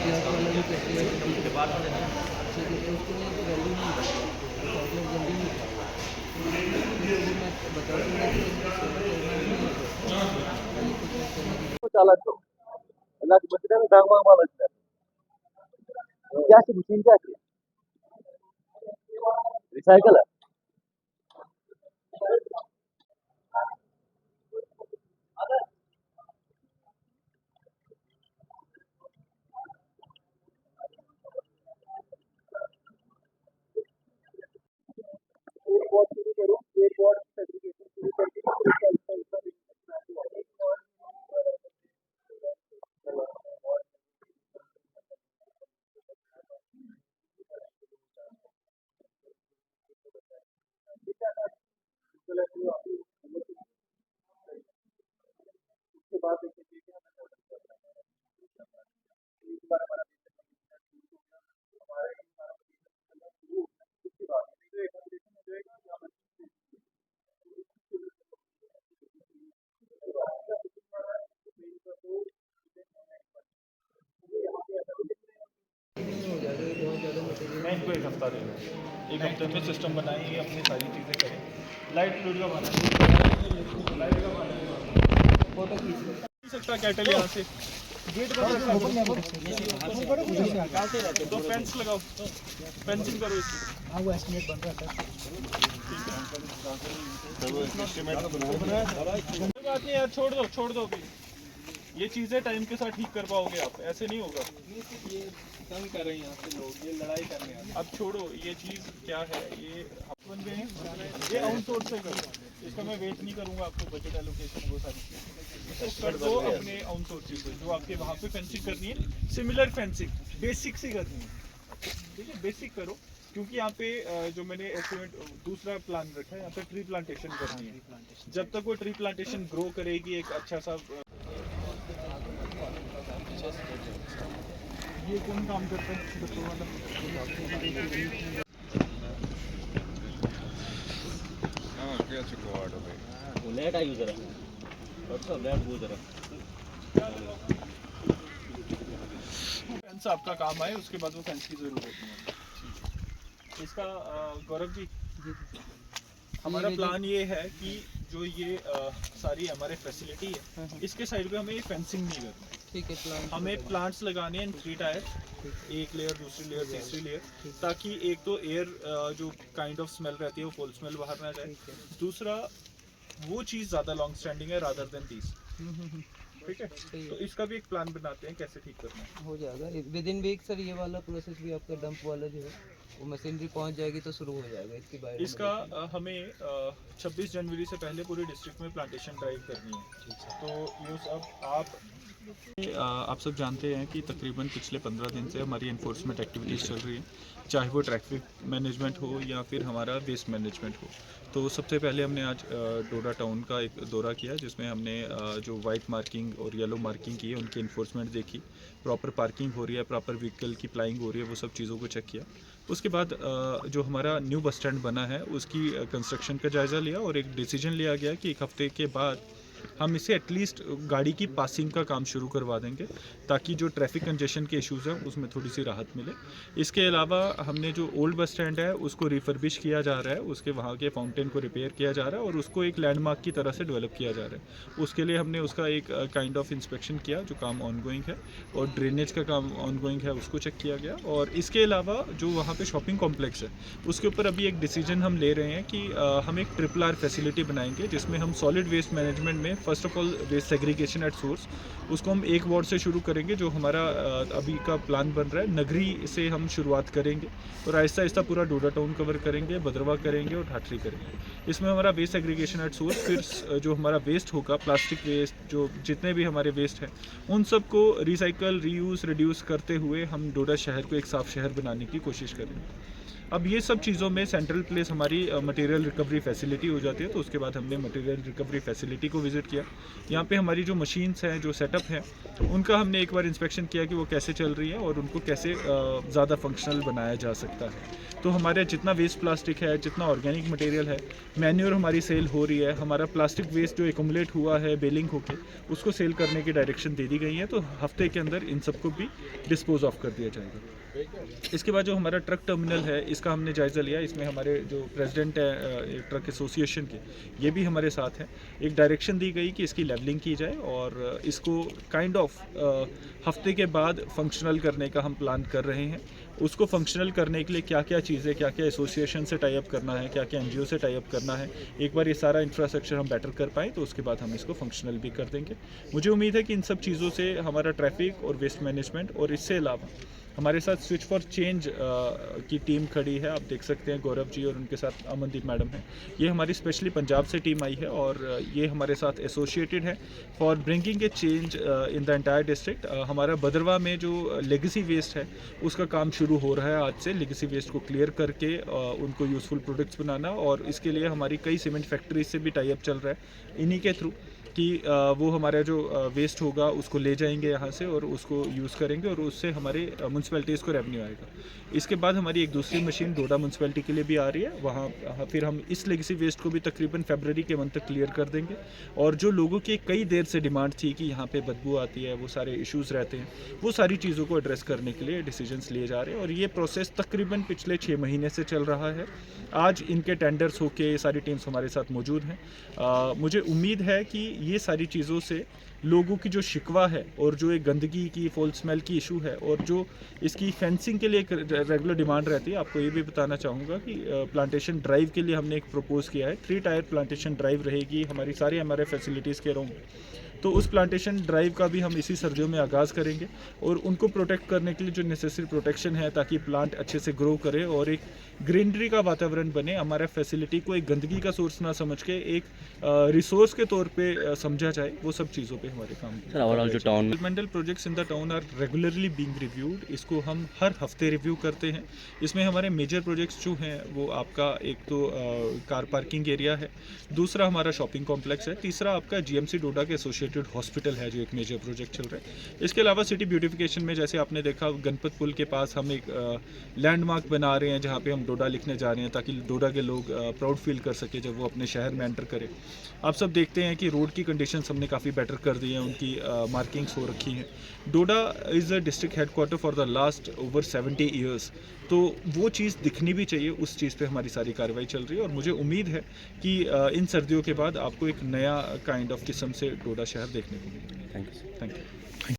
प्याज वाला भी कहते हैं ठीक के है। बाद वाले ठीक है, तो उसके लिए तो वैल्यू नहीं होती, तो चॉकलेट जल्दी नहीं खाएगा। फिर वो मैं बता दूँगा कि इनका सेवन करना नहीं है ये कुछ करने की चालत ಎಲ್ಲ ಬಸ್ಸಿನ ದಾಗವಾಗ ಮಾಡ್ತಾರೆ ಜಾಸ್ತಿ ಮಷೀನ್ ಜಾಸ್ತಿ ರಿಸೈಕಲ್ शुरू करूँ एक बोर्ड सेग्रीगेशन शुरू करके उसके बाद देखिए कि एक बार हमारा हमारे उसके बाद जो एकोमोडेशन हो जाएगा यहाँ पर नहीं हो जाएगा, ये बहुत ज़्यादा मटेरियल मैं इनको एक हफ्ता दे दूँ, एक हफ्ते में सिस्टम बनाएंगे, अपनी सारी चीज़ें करें। लाइट लूट का बना लाइट का बना फोटो खींच लो। सकता कैटल यहाँ से गेट बना तो फेंस लगाओ, फेंसिंग करो इसकी। हाँ वो एस्टिमेट बन रहा था। कोई बात नहीं यार, छोड़ दो अभी। ये चीज़ें टाइम के साथ ठीक कर पाओगे आप, ऐसे नहीं होगा। ये तंग कर रहे हैं यहाँ से लोग, ये लड़ाई कर रहे हैं। अब छोड़ो, ये चीज़ क्या है, ये बन गए हैं, ये आउटसोर्स है, इसका मैं वेट नहीं करूँगा आपको, बजट एलोकेशन वो सारी चीज़ें कर दो अपने आउटसोर्सिंग से। जो आपके वहाँ पे फेंसिंग करनी है, सिमिलर फेंसिंग बेसिक सी करनी है, ठीक है, बेसिक करो। क्योंकि यहाँ पे जो मैंने एस्टिमेट दूसरा प्लान रखा है, यहाँ पे ट्री प्लांटेशन करनी है। जब तक वो ट्री प्लांटेशन ग्रो करेगी, एक अच्छा सा ये कौन काम करता है लेट आई जरा लेट वो जरा फेंस आपका काम आए, उसके बाद वो फेंस की जरूरत नहीं है। इसका गौरव जी, हमारा प्लान ये है कि जो ये सारी हमारे फैसिलिटी है, इसके साइड पे हमें ये फेंसिंग नहीं करना है। ठीक है, प्लान हमें प्लांट्स लगाने हैं 3 टायर, एक लेयर, दूसरी लेयर, तीसरी लेयर, ताकि एक तो एयर जो काइंड ऑफ स्मेल रहती है वो फुल स्मेल बाहर ना जाए। दूसरा वो चीज़ ज़्यादा लॉन्ग स्टैंडिंग है रादर देन दीस, ठीक है। तो इसका भी एक प्लान बनाते हैं कैसे ठीक करना है। हो जाएगा विद इन वीक सर। ये वाला प्रोसेस भी आपका डंप वाला जो है वो मशीनरी पहुंच जाएगी तो शुरू हो जाएगा इसकी बारे इसका हमें 26 जनवरी से पहले पूरी डिस्ट्रिक्ट में प्लांटेशन ड्राइव करनी है। तो ये सब आप सब जानते हैं कि तकरीबन पिछले 15 दिन से हमारी इन्फोर्समेंट एक्टिविटीज़ चल रही हैं, चाहे वो ट्रैफिक मैनेजमेंट हो या फिर हमारा वेस्ट मैनेजमेंट हो। तो सबसे पहले हमने आज डोडा टाउन का एक दौरा किया, जिसमें हमने जो वाइट मार्किंग और येलो मार्किंग की है उनकी इन्फोर्समेंट देखी, प्रॉपर पार्किंग हो रही है, प्रॉपर व्हीकल की प्लाइंग हो रही है, वो सब चीज़ों को चेक किया। उसके बाद जो हमारा न्यू बस स्टैंड बना है उसकी कंस्ट्रक्शन का जायज़ा लिया और एक डिसीजन लिया गया कि एक हफ्ते के बाद हम इसे एटलीस्ट गाड़ी की पासिंग का काम शुरू करवा देंगे, ताकि जो ट्रैफिक कंजेशन के इश्यूज़ हैं उसमें थोड़ी सी राहत मिले। इसके अलावा हमने जो ओल्ड बस स्टैंड है उसको रिफर्बिश किया जा रहा है, उसके वहाँ के फाउंटेन को रिपेयर किया जा रहा है और उसको एक लैंडमार्क की तरह से डेवलप किया जा रहा है। उसके लिए हमने उसका एक काइंड ऑफ इंस्पेक्शन किया, जो काम ऑनगोइंग है, और ड्रेनेज का काम ऑनगोइंग है, उसको चेक किया गया। और इसके अलावा जो वहाँ पे शॉपिंग कॉम्प्लेक्स है उसके ऊपर अभी एक डिसीजन हम ले रहे हैं कि हम एक RRR फैसिलिटी बनाएंगे, जिसमें हम सॉलिड वेस्ट मैनेजमेंट में first of all waste segregation at source, उसको हम एक वार्ड से शुरू करेंगे। जो हमारा अभी का प्लान बन रहा है, नगरी से हम शुरुआत करेंगे और आहिस्ता आहिस्ता पूरा डोडा टाउन कवर करेंगे, भद्रवा करेंगे और ठाठरी करेंगे। इसमें हमारा वेस्ट सेग्रीगेशन एट सोर्स, फिर जो हमारा वेस्ट होगा, प्लास्टिक वेस्ट, जो जितने भी हमारे वेस्ट हैं, उन सब को रिसाइकल, रीयूज़, रिड्यूस करते हुए हम डोडा शहर को एक साफ़ शहर बनाने की कोशिश करेंगे। अब ये सब चीज़ों में सेंट्रल प्लेस हमारी मटेरियल रिकवरी फैसिलिटी हो जाती है। तो उसके बाद हमने मटेरियल रिकवरी फैसिलिटी को विज़िट किया। यहाँ पे हमारी जो मशीन्स हैं, जो सेटअप है, उनका हमने एक बार इंस्पेक्शन किया कि वो कैसे चल रही है और उनको कैसे ज़्यादा फंक्शनल बनाया जा सकता है। तो हमारे जितना वेस्ट प्लास्टिक है, जितना ऑर्गेनिक मटेरियल है, मैन्योर हमारी सेल हो रही है। हमारा प्लास्टिक वेस्ट जो एकुमुलेट हुआ है बेलिंग होके, उसको सेल करने की डायरेक्शन दे दी गई है। तो हफ्ते के अंदर इन सबको भी डिस्पोज ऑफ कर दिया जाएगा। इसके बाद जो हमारा ट्रक टर्मिनल है, इसका हमने जायज़ा लिया। इसमें हमारे जो प्रेसिडेंट है ट्रक एसोसिएशन के, ये भी हमारे साथ हैं। एक डायरेक्शन दी गई कि इसकी लेवलिंग की जाए और इसको काइंड ऑफ हफ्ते के बाद फंक्शनल करने का हम प्लान कर रहे हैं। उसको फंक्शनल करने के लिए क्या क्या चीज़ें, क्या क्या एसोसिएशन से टाई अप करना है, क्या क्या एनजीओ से टाई अप करना है, एक बार ये सारा इंफ्रास्ट्रक्चर हम बेटर कर पाएँ तो उसके बाद हम इसको फंक्शनल भी कर देंगे। मुझे उम्मीद है कि इन सब चीज़ों से हमारा ट्रैफिक और वेस्ट मैनेजमेंट, और इससे अलावा हमारे साथ स्विच फॉर चेंज की टीम खड़ी है। आप देख सकते हैं गौरव जी और उनके साथ अमनदीप मैडम हैं। ये हमारी स्पेशली पंजाब से टीम आई है और ये हमारे साथ एसोसिएटेड है for bringing a change in the entire district. हमारा भदरवा में जो लेगेसी वेस्ट है उसका काम शुरू हो रहा है आज से। लेगेसी वेस्ट को क्लियर करके उनको यूज़फुल प्रोडक्ट्स बनाना, और इसके लिए हमारी कई सीमेंट फैक्ट्रीज से भी टाई अप चल रहा है इन्हीं के थ्रू कि वो हमारा जो वेस्ट होगा उसको ले जाएंगे यहाँ से और उसको यूज़ करेंगे और उससे हमारे म्यूनसिपैलिटीज़ को रेवेन्यू आएगा। इसके बाद हमारी एक दूसरी मशीन डोडा म्यूनसिपैलिटी के लिए भी आ रही है। वहाँ फिर हम इस लेगेसी वेस्ट को भी तकरीबन फरवरी के मंथ तक क्लियर कर देंगे। और जो लोगों की कई देर से डिमांड थी कि यहाँ पे बदबू आती है, वो सारे इश्यूज़ रहते हैं, वो सारी चीज़ों को एड्रेस करने के लिए डिसीजंस लिए जा रहे हैं। और ये प्रोसेस तकरीबन पिछले 6 महीने से चल रहा है। आज इनके टेंडर्स होके ये सारी टीम्स हमारे साथ मौजूद हैं। मुझे उम्मीद है कि ये सारी चीज़ों से लोगों की जो शिकवा है और जो एक गंदगी की, फॉल स्मेल की इशू है, और जो इसकी फेंसिंग के लिए एक रेगुलर डिमांड रहती है। आपको ये भी बताना चाहूँगा कि प्लांटेशन ड्राइव के लिए हमने एक प्रपोज किया है। 3 टायर प्लांटेशन ड्राइव रहेगी हमारी सारी हमारे फैसिलिटीज़ के रूम। तो उस प्लांटेशन ड्राइव का भी हम इसी सर्दियों में आगाज़ करेंगे और उनको प्रोटेक्ट करने के लिए जो नेसेसरी प्रोटेक्शन है, ताकि प्लांट अच्छे से ग्रो करे और एक ग्रीनरी का वातावरण बने। हमारा फैसिलिटी को एक गंदगी का सोर्स ना समझ के एक रिसोर्स के तौर पे समझा जाए, वो सब चीज़ों पे हमारे काम। सर ओवरऑल जो town developmental projects in the town are regularly being reviewed. इसको हम हर हफ्ते रिव्यू करते हैं। इसमें हमारे मेजर प्रोजेक्ट्स जो हैं वो आपका एक तो कार पार्किंग एरिया है, दूसरा हमारा शॉपिंग कॉम्प्लेक्स है, तीसरा आपका जीएमसी डोडा के एसोसिएटेड हॉस्पिटल है जो एक मेजर प्रोजेक्ट चल रहा है। इसके अलावा सिटी ब्यूटिफिकेशन में जैसे आपने देखा गणपत पुल के पास हम एक लैंडमार्क बना रहे हैं जहाँ पे हम डोडा लिखने जा रहे हैं, ताकि डोडा के लोग प्राउड फील कर सके जब वो अपने शहर में एंटर करें। आप सब देखते हैं कि रोड की कंडीशंस हमने काफ़ी बेटर कर दी हैं, उनकी मार्किंग्स हो रखी हैं। Doda is a district headquarter for the last over 70 years. तो वो चीज़ दिखनी भी चाहिए, उस चीज़ पे हमारी सारी कार्रवाई चल रही है। और मुझे उम्मीद है कि इन सर्दियों के बाद आपको एक नया काइंड ऑफ किस्म से डोडा शहर देखने को मिलेगा। Thank you. Thank you.